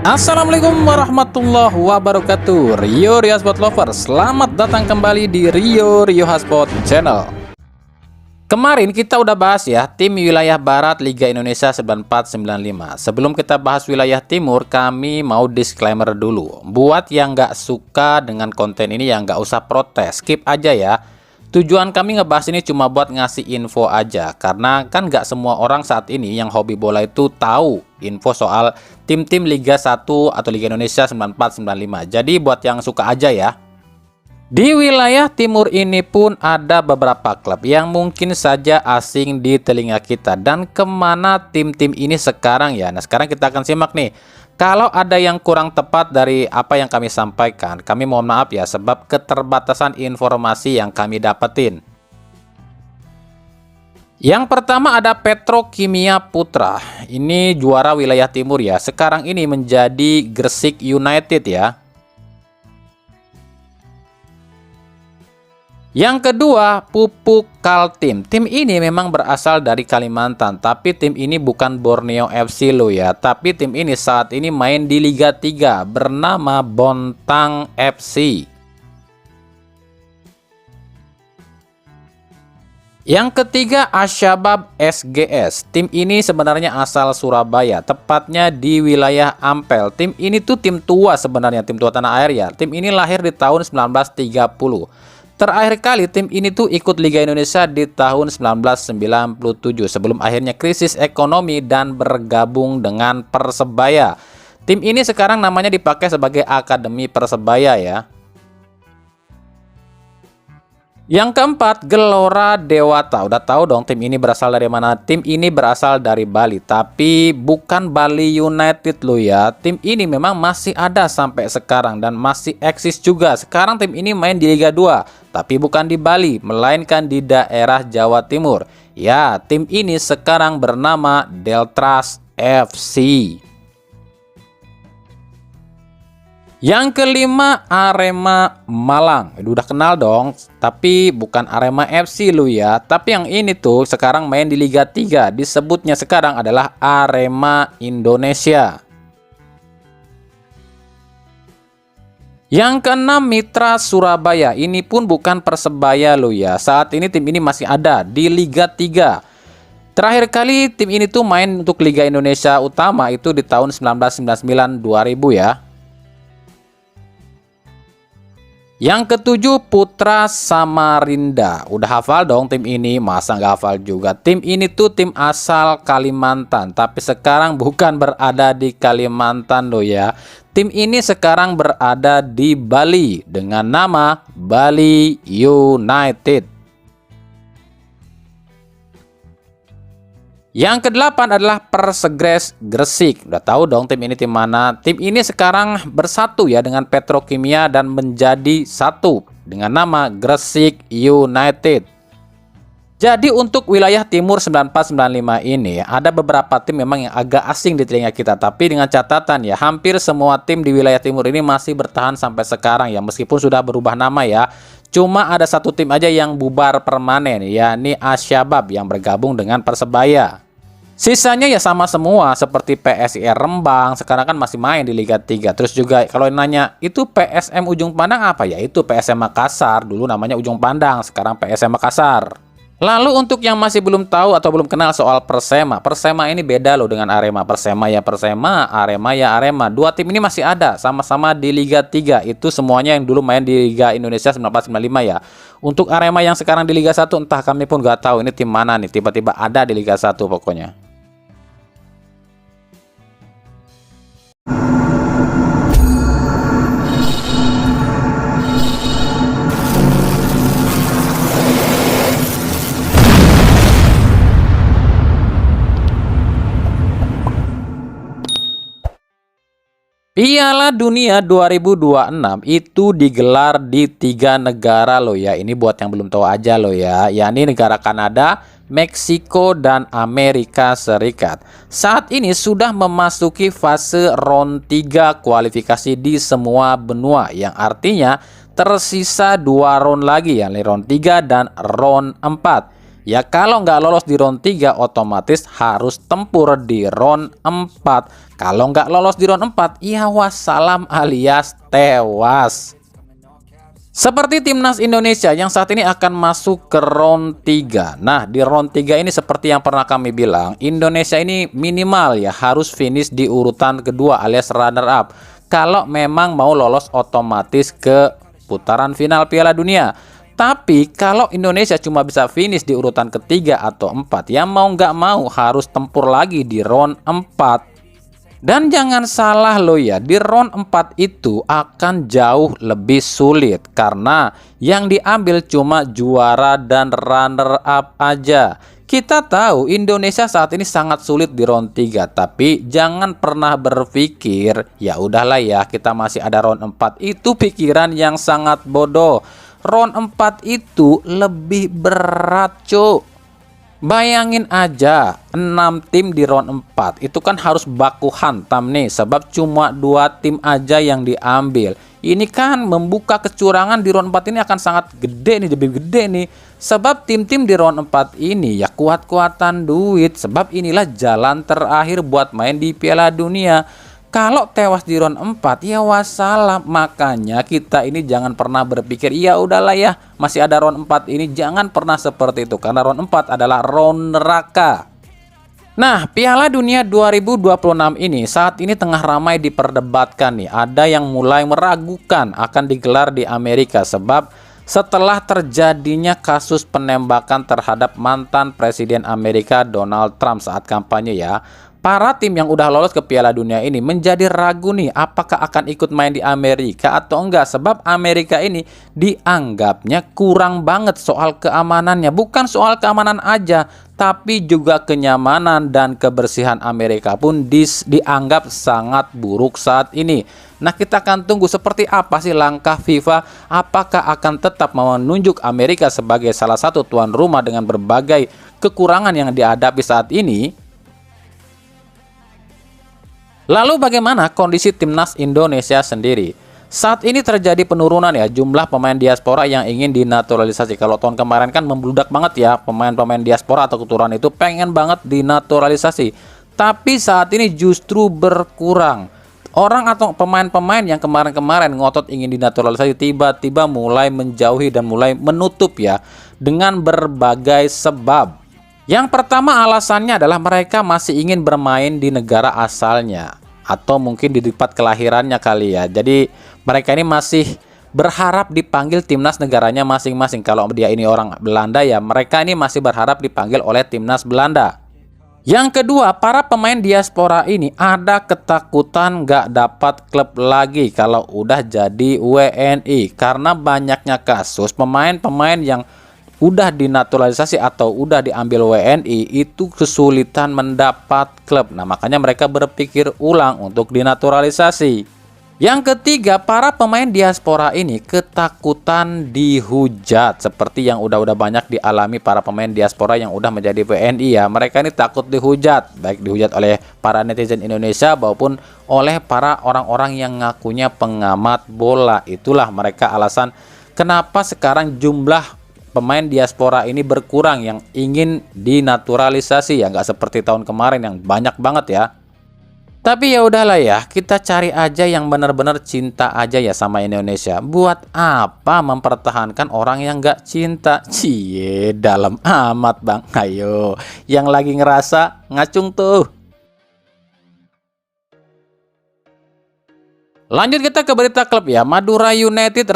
Assalamualaikum warahmatullahi wabarakatuh. Rio Hotspot Lover, selamat datang kembali di Rio Hotspot Channel. Kemarin kita udah bahas ya tim wilayah barat Liga Indonesia 94-95. Sebelum kita bahas wilayah timur, kami mau disclaimer dulu. Buat yang nggak suka dengan konten ini, yang nggak usah protes, skip aja ya. Tujuan kami ngebahas ini cuma buat ngasih info aja, karena kan nggak semua orang saat ini yang hobi bola itu tahu info soal tim-tim Liga 1 atau Liga Indonesia 94-95. Jadi buat yang suka aja ya. Di wilayah timur ini pun ada beberapa klub yang mungkin saja asing di telinga kita. Dan kemana tim-tim ini sekarang ya? Nah, sekarang kita akan simak nih. Kalau ada yang kurang tepat dari apa yang kami sampaikan, kami mohon maaf ya, sebab keterbatasan informasi yang kami dapetin. Yang pertama ada Petrokimia Putra. Ini juara wilayah timur ya. Sekarang ini menjadi Gresik United ya. Yang kedua, Pupuk Kaltim. Tim ini memang berasal dari Kalimantan, tapi tim ini bukan Borneo FC lo ya. Tapi tim ini saat ini main di Liga 3 bernama Bontang FC. Yang ketiga, Asyabab SGS. Tim ini sebenarnya asal Surabaya, tepatnya di wilayah Ampel. Tim ini tuh tim tua sebenarnya, tim tua tanah air ya. Tim ini lahir di tahun 1930. Terakhir kali tim ini tuh ikut Liga Indonesia di tahun 1997 sebelum akhirnya krisis ekonomi dan bergabung dengan Persebaya. Tim ini sekarang namanya dipakai sebagai Akademi Persebaya ya. Yang keempat, Gelora Dewata. Udah tahu dong tim ini berasal dari mana? Tim ini berasal dari Bali, tapi bukan Bali United lo ya. Tim ini memang masih ada sampai sekarang dan masih eksis juga. Sekarang tim ini main di Liga 2, tapi bukan di Bali, melainkan di daerah Jawa Timur. Ya, tim ini sekarang bernama Deltras FC. Yang kelima, Arema Malang. Udah kenal dong, tapi bukan Arema FC lu ya. Tapi yang ini tuh sekarang main di Liga 3. Disebutnya sekarang adalah Arema Indonesia. Yang keenam, Mitra Surabaya. Ini pun bukan Persebaya lu ya. Saat ini tim ini masih ada di Liga 3. Terakhir kali tim ini tuh main untuk Liga Indonesia Utama itu di tahun 1999-2000 ya. Yang ketujuh, Putra Samarinda. Udah hafal dong tim ini, masa nggak hafal juga? Tim ini tuh tim asal Kalimantan, tapi sekarang bukan berada di Kalimantan loh ya. Tim ini sekarang berada di Bali dengan nama Bali United. Yang kedelapan adalah Persegres Gresik. Udah tahu dong tim ini tim mana? Tim ini sekarang bersatu ya dengan Petrokimia dan menjadi satu dengan nama Gresik United. Jadi untuk wilayah timur 94-95 ini ada beberapa tim memang yang agak asing di telinga kita. Tapi dengan catatan ya, hampir semua tim di wilayah timur ini masih bertahan sampai sekarang ya. Meskipun sudah berubah nama ya. Cuma ada satu tim aja yang bubar permanen, yakni Asyabab yang bergabung dengan Persebaya. Sisanya ya sama semua seperti PSIR Rembang, sekarang kan masih main di Liga 3. Terus juga kalau nanya itu PSM Ujung Pandang apa ya? Itu PSM Makassar, dulu namanya Ujung Pandang, sekarang PSM Makassar. Lalu untuk yang masih belum tahu atau belum kenal soal Persema, Persema ini beda loh dengan Arema. Persema ya Persema, Arema ya Arema. Dua tim ini masih ada, sama-sama di Liga 3. Itu semuanya yang dulu main di Liga Indonesia 94-95 ya. Untuk Arema yang sekarang di Liga 1 entah kami pun gak tahu ini tim mana nih, tiba-tiba ada di Liga 1 pokoknya. Piala Dunia 2026 itu digelar di 3 negara loh ya. Ini buat yang belum tahu aja loh ya. Yakni negara Kanada, Meksiko, dan Amerika Serikat. Saat ini sudah memasuki fase round 3 kualifikasi di semua benua. Yang artinya tersisa 2 round lagi, yakni round 3 dan round 4. Ya kalau nggak lolos di round 3 otomatis harus tempur di round 4. Kalau nggak lolos di round 4 ya wassalam alias tewas. Seperti timnas Indonesia yang saat ini akan masuk ke round 3. Nah, di round 3 ini seperti yang pernah kami bilang, Indonesia ini minimal ya harus finish di urutan kedua alias runner up. Kalau memang mau lolos otomatis ke putaran final Piala Dunia. Tapi kalau Indonesia cuma bisa finish di urutan ketiga atau 4, ya mau nggak mau harus tempur lagi di round 4. Dan jangan salah loh ya, di round 4 itu akan jauh lebih sulit karena yang diambil cuma juara dan runner up aja. Kita tahu Indonesia saat ini sangat sulit di round 3, tapi jangan pernah berpikir ya udahlah ya kita masih ada round 4. Itu pikiran yang sangat bodoh. Round 4 itu lebih berat, cuk. Bayangin aja 6 tim di round 4 itu kan harus baku hantam nih, sebab cuma 2 tim aja yang diambil. Ini kan membuka kecurangan di round 4 ini akan sangat gede nih, lebih gede nih. Sebab tim-tim di round 4 ini ya kuat-kuatan duit, sebab inilah jalan terakhir buat main di Piala Dunia. Kalau tewas di round 4 ya wassalam. Makanya kita ini jangan pernah berpikir ya udahlah ya masih ada round 4 ini, jangan pernah seperti itu karena round 4 adalah round neraka. Nah, Piala Dunia 2026 ini saat ini tengah ramai diperdebatkan nih. Ada yang mulai meragukan akan digelar di Amerika sebab setelah terjadinya kasus penembakan terhadap mantan Presiden Amerika Donald Trump saat kampanye ya. Para tim yang udah lolos ke Piala Dunia ini menjadi ragu nih apakah akan ikut main di Amerika atau enggak, sebab Amerika ini dianggapnya kurang banget soal keamanannya. Bukan soal keamanan aja, tapi juga kenyamanan dan kebersihan Amerika pun dianggap sangat buruk saat ini. Nah, kita akan tunggu seperti apa sih langkah FIFA, apakah akan tetap menunjuk Amerika sebagai salah satu tuan rumah dengan berbagai kekurangan yang dihadapi saat ini. Lalu bagaimana kondisi timnas Indonesia sendiri? Saat ini terjadi penurunan ya jumlah pemain diaspora yang ingin dinaturalisasi. Kalau tahun kemarin kan membludak banget ya, pemain-pemain diaspora atau keturunan itu pengen banget dinaturalisasi. Tapi saat ini justru berkurang. Orang atau pemain-pemain yang kemarin-kemarin ngotot ingin dinaturalisasi tiba-tiba mulai menjauhi dan mulai menutup ya dengan berbagai sebab. Yang pertama alasannya adalah mereka masih ingin bermain di negara asalnya atau mungkin di tempat kelahirannya kali ya. Jadi mereka ini masih berharap dipanggil timnas negaranya masing-masing. Kalau dia ini orang Belanda ya mereka ini masih berharap dipanggil oleh timnas Belanda. Yang kedua, para pemain diaspora ini ada ketakutan nggak dapat klub lagi kalau udah jadi WNI karena banyaknya kasus pemain-pemain yang udah dinaturalisasi atau udah diambil WNI itu kesulitan mendapat klub. Nah, makanya mereka berpikir ulang untuk dinaturalisasi. Yang ketiga, para pemain diaspora ini ketakutan dihujat seperti yang udah banyak dialami para pemain diaspora yang udah menjadi WNI ya. Mereka ini takut dihujat, baik dihujat oleh para netizen Indonesia maupun oleh para orang-orang yang ngakunya pengamat bola. Itulah mereka alasan kenapa sekarang jumlah pemain diaspora ini berkurang yang ingin dinaturalisasi ya, nggak seperti tahun kemarin yang banyak banget ya. Tapi ya udahlah ya, kita cari aja yang benar-benar cinta aja ya sama Indonesia. Buat apa mempertahankan orang yang nggak cinta? Cie, dalam amat bang. Ayo, yang lagi ngerasa ngacung tuh. Lanjut kita ke berita klub ya. Madura United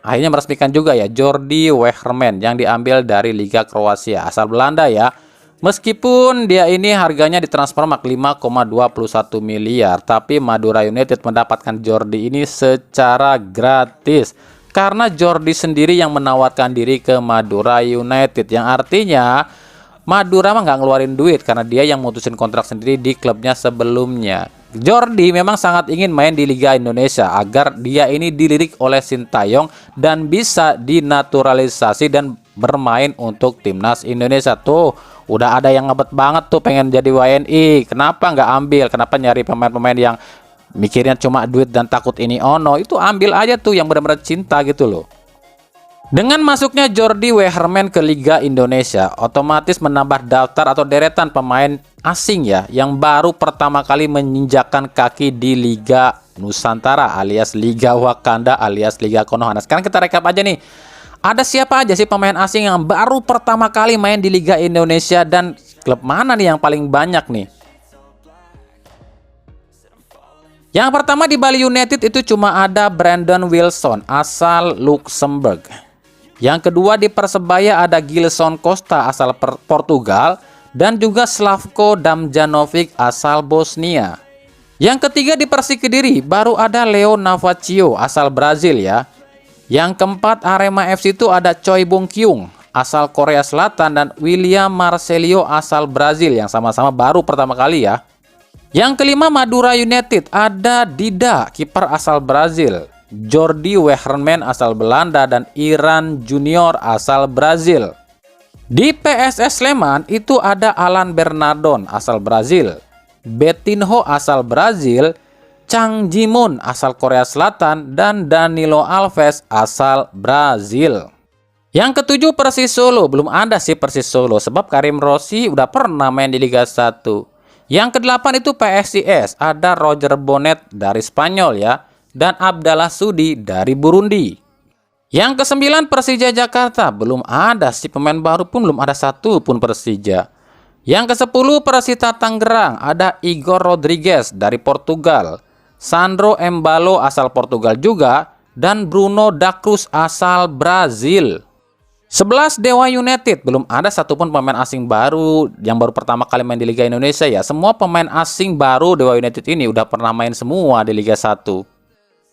akhirnya meresmikan juga ya Jordi Wegerman yang diambil dari Liga Kroasia asal Belanda ya. Meskipun dia ini harganya di Transfermarkt 5,21 miliar, tapi Madura United mendapatkan Jordi ini secara gratis karena Jordi sendiri yang menawarkan diri ke Madura United, yang artinya Madura mah nggak ngeluarin duit karena dia yang mutusin kontrak sendiri di klubnya sebelumnya. Jordi memang sangat ingin main di Liga Indonesia agar dia ini dilirik oleh Sintayong dan bisa dinaturalisasi dan bermain untuk timnas Indonesia. Tuh udah ada yang ngebet banget tuh pengen jadi WNI, kenapa nggak ambil? Kenapa nyari pemain-pemain yang mikirnya cuma duit dan takut ini ono? Itu ambil aja tuh yang benar-benar cinta gitu loh. Dengan masuknya Jordi Wehrman ke Liga Indonesia, otomatis menambah daftar atau deretan pemain asing ya, yang baru pertama kali menginjakkan kaki di Liga Nusantara alias Liga Wakanda alias Liga Konoha. Nah, sekarang kita rekap aja nih. Ada siapa aja sih pemain asing yang baru pertama kali main di Liga Indonesia dan klub mana nih yang paling banyak nih? Yang pertama di Bali United itu cuma ada Brandon Wilson asal Luxembourg. Yang kedua di Persebaya ada Gilson Costa asal Portugal dan juga Slavko Damjanovic asal Bosnia. Yang ketiga di Persik Kediri baru ada Leo Navacio asal Brazil ya. Yang keempat Arema FC itu ada Choi Bong Kyung asal Korea Selatan dan William Marcelio asal Brazil yang sama-sama baru pertama kali ya. Yang kelima Madura United ada Dida kiper asal Brazil, Jordi Wehrman asal Belanda dan Iran Junior asal Brazil. Di PSS Sleman itu ada Alan Bernardon asal Brazil, Betinho asal Brazil, Chang Jimun asal Korea Selatan dan Danilo Alves asal Brazil. Yang ketujuh Persis Solo, belum ada sih Persis Solo sebab Karim Rossi udah pernah main di Liga 1. Yang kedelapan itu PSIS, ada Roger Bonnet dari Spanyol ya, dan Abdallah Sudi dari Burundi. Yang kesembilan Persija Jakarta, belum ada sih pemain baru pun belum ada satu pun Persija. Yang ke-10 Persita Tangerang, ada Igor Rodriguez dari Portugal, Sandro Embalo asal Portugal juga, dan Bruno da Cruz asal Brazil. 11 Dewa United, belum ada satupun pemain asing baru yang baru pertama kali main di Liga Indonesia ya. Semua pemain asing baru Dewa United ini udah pernah main semua di Liga 1.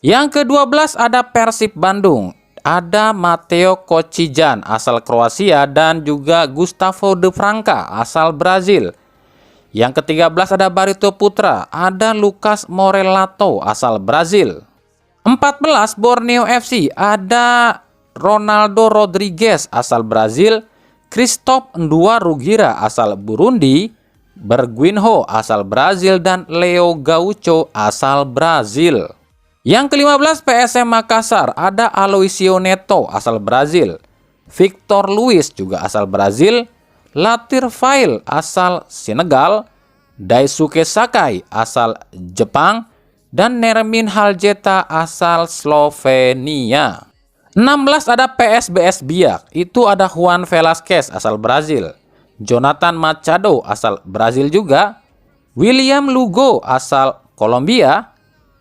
Yang ke-12 ada Persib Bandung, ada Mateo Kocijan asal Kroasia dan juga Gustavo de Franca asal Brazil. Yang ke-13 ada Barito Putra, ada Lucas Morelato asal Brazil. 14 Borneo FC, ada Ronaldo Rodriguez asal Brazil, Christophe Ndua Rugira asal Burundi, Berguinho asal Brazil dan Leo Gaucho asal Brazil. Yang ke-15 PSM Makassar, ada Aloisio Neto asal Brazil, Victor Luis juga asal Brazil, Latir Fail asal Senegal, Daisuke Sakai asal Jepang dan Nermin Haljeta asal Slovenia. 16 ada PSBS Biak, itu ada Juan Velasquez asal Brazil, Jonathan Machado asal Brazil juga, William Lugo asal Kolombia,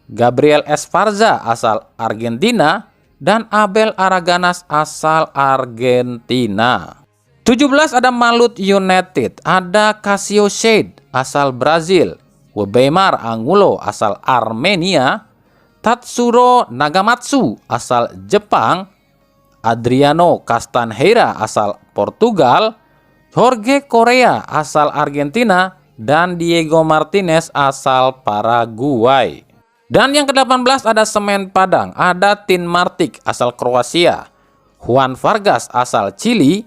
Gabriel Esparza asal Argentina, dan Abel Araganas asal Argentina. 17 ada Malut United, ada Casio Shade asal Brazil, Webeimar Angulo asal Armenia, Tatsuro Nagamatsu asal Jepang, Adriano Castanheira asal Portugal, Jorge Correa asal Argentina, dan Diego Martinez asal Paraguay. Dan yang ke-18 ada Semen Padang, ada Tin Martik asal Kroasia, Juan Vargas asal Chili,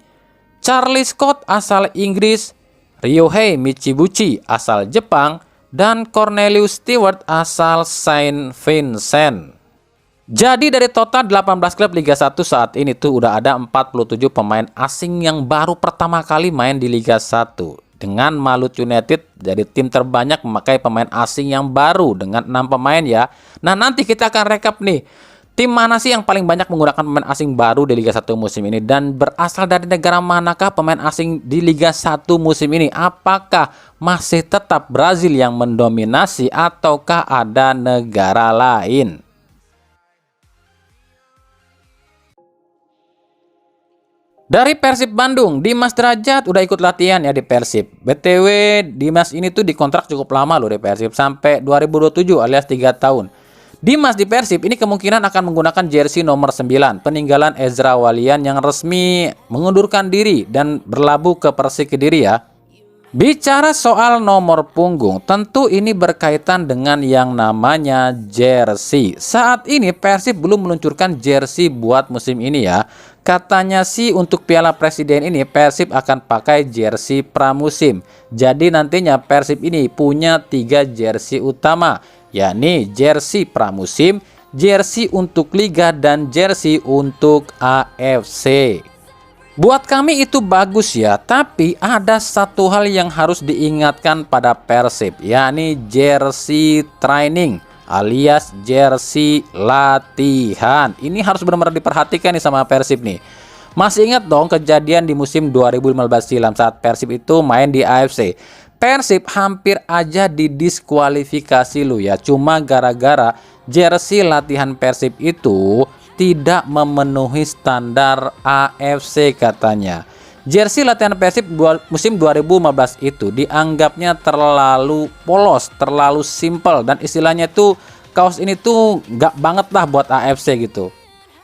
Charlie Scott asal Inggris, Ryohei Michibuchi asal Jepang, dan Cornelius Stewart asal Saint Vincent. Jadi dari total 18 klub Liga 1 saat ini tuh udah ada 47 pemain asing yang baru pertama kali main di Liga 1. Dengan Malut United jadi tim terbanyak memakai pemain asing yang baru dengan 6 pemain ya. Nah nanti kita akan rekap nih, tim mana sih yang paling banyak menggunakan pemain asing baru di Liga 1 musim ini? Dan berasal dari negara manakah pemain asing di Liga 1 musim ini? Apakah masih tetap Brazil yang mendominasi ataukah ada negara lain? Dari Persib Bandung, Dimas Derajat udah ikut latihan ya di Persib. BTW, Dimas ini tuh dikontrak cukup lama loh di Persib, sampai 2027 alias 3 tahun. Dimas di Persib ini kemungkinan akan menggunakan jersey nomor 9, peninggalan Ezra Walian yang resmi mengundurkan diri dan berlabuh ke Persik Kediri ya. Bicara soal nomor punggung, tentu ini berkaitan dengan yang namanya jersey. Saat ini Persib belum meluncurkan jersey buat musim ini ya. Katanya sih untuk Piala Presiden ini Persib akan pakai jersey pramusim. Jadi nantinya Persib ini punya 3 jersey utama, yakni jersey pramusim, jersey untuk Liga dan jersey untuk AFC. Buat kami itu bagus ya, tapi ada satu hal yang harus diingatkan pada Persib, yakni jersey training alias jersey latihan. Ini harus benar-benar diperhatikan nih sama Persib nih. Masih ingat dong kejadian di musim 2015 silam saat Persib itu main di AFC. Persib hampir aja didiskualifikasi lu ya, cuma gara-gara jersey latihan Persib itu tidak memenuhi standar AFC katanya. Jersey latihan Persib musim 2015 itu dianggapnya terlalu polos, terlalu simple, dan istilahnya tuh kaos ini tuh nggak banget lah buat AFC gitu.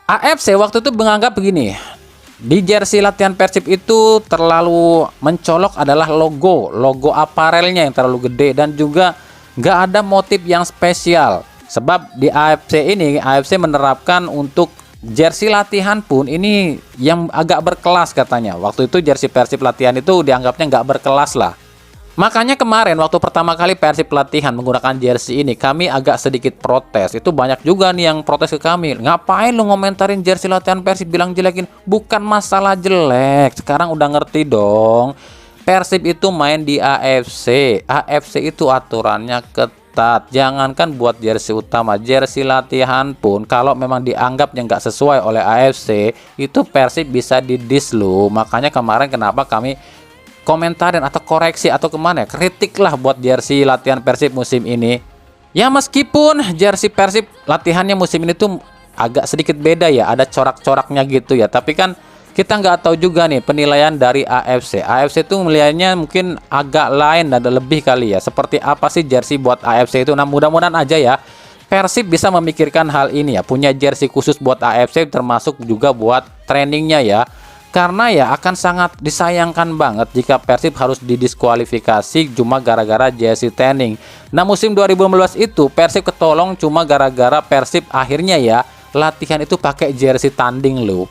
AFC waktu itu menganggap begini, di jersey latihan Persib itu terlalu mencolok adalah logo aparelnya yang terlalu gede, dan juga nggak ada motif yang spesial. Sebab di AFC ini, AFC menerapkan untuk jersey latihan pun ini yang agak berkelas katanya. Waktu itu jersey Persib latihan itu dianggapnya nggak berkelas lah. Makanya kemarin waktu pertama kali Persib latihan menggunakan jersey ini, kami agak sedikit protes. Itu banyak juga nih yang protes ke kami. Ngapain lu ngomentarin jersey latihan Persib, bilang jelekin? Bukan masalah jelek, sekarang udah ngerti dong. Persib itu main di AFC. AFC itu aturannya ketat. Jangankan buat jersey utama, jersey latihan pun kalau memang dianggapnya nggak sesuai oleh AFC, itu Persib bisa didis lu. Makanya kemarin kenapa kami komentarin atau koreksi atau kemana ya, kritik lah buat jersey latihan Persib musim ini. Ya meskipun jersey Persib latihannya musim ini tuh agak sedikit beda ya, ada corak-coraknya gitu ya, tapi kan kita nggak tahu juga nih penilaian dari AFC. AFC itu melihatnya mungkin agak lain dan lebih kali ya. Seperti apa sih jersey buat AFC itu? Nah mudah-mudahan aja ya Persib bisa memikirkan hal ini ya, punya jersey khusus buat AFC, termasuk juga buat trainingnya ya. Karena ya akan sangat disayangkan banget jika Persib harus didiskualifikasi cuma gara-gara jersey training. Nah musim 2015 itu Persib ketolong cuma gara-gara Persib akhirnya ya latihan itu pakai jersey tanding loh.